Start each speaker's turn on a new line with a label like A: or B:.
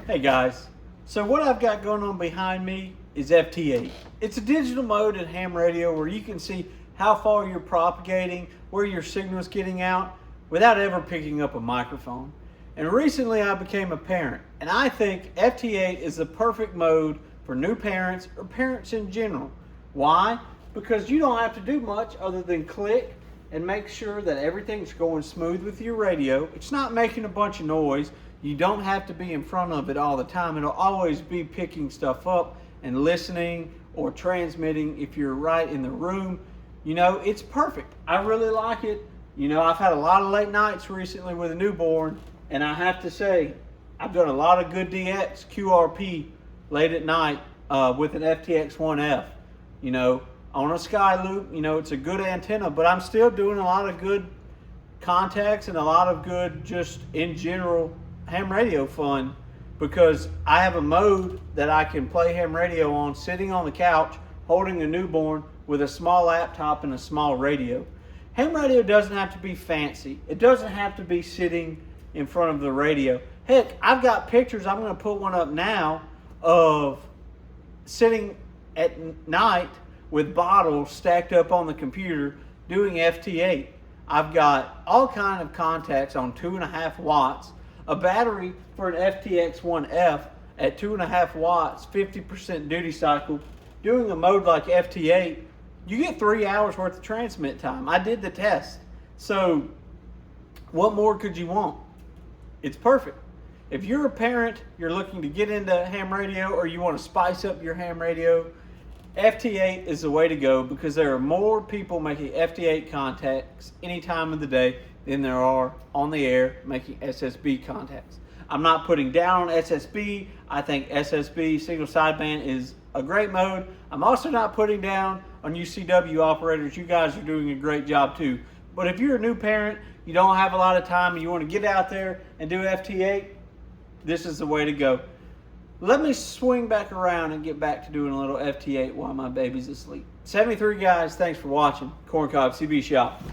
A: Hey guys, so what I've got going on behind me is FT8. It's a digital mode in ham radio where you can see how far you're propagating, where your signal's getting out, without ever picking up a microphone. And recently I became a parent, and I think FT8 is the perfect mode for new parents or parents in general. Why? Because you don't have to do much other than click and make sure that everything's going smooth with your radio. It's not making a bunch of noise. You don't have to be in front of it all the time. It'll always be picking stuff up and listening or transmitting if you're right in the room. You know, it's perfect. I really like it. You know, I've had a lot of late nights recently with a newborn, and I have to say, I've done a lot of good DX, QRP late at night with an FTX1F. You know, on a Skyloop, you know, it's a good antenna, but I'm still doing a lot of good contacts and a lot of good just in general ham radio fun, because I have a mode that I can play ham radio on sitting on the couch holding a newborn with a small laptop and a small radio. Ham radio doesn't have to be fancy. It doesn't have to be sitting in front of the radio. Heck, I've got pictures, I'm going to put one up now, of sitting at night with bottles stacked up on the computer doing FT8. I've got all kind of contacts on 2.5 watts, a battery for an FTX1F at 2.5 watts, 50% duty cycle. Doing a mode like FT8, you get 3 hours worth of transmit time. I did the test. So what more could you want? It's perfect. If you're a parent, you're looking to get into ham radio, or you want to spice up your ham radio, FT8 is the way to go, because there are more people making FT8 contacts any time of the day than there are on the air making SSB contacts. I'm not putting down on SSB. I think SSB single sideband is a great mode. I'm also not putting down on UCW operators. You guys are doing a great job too. But if you're a new parent, you don't have a lot of time, and you want to get out there and do FT8, this is the way to go. Let me swing back around and get back to doing a little FT8 while my baby's asleep. 73 guys, thanks for watching. Corncob CB Shop.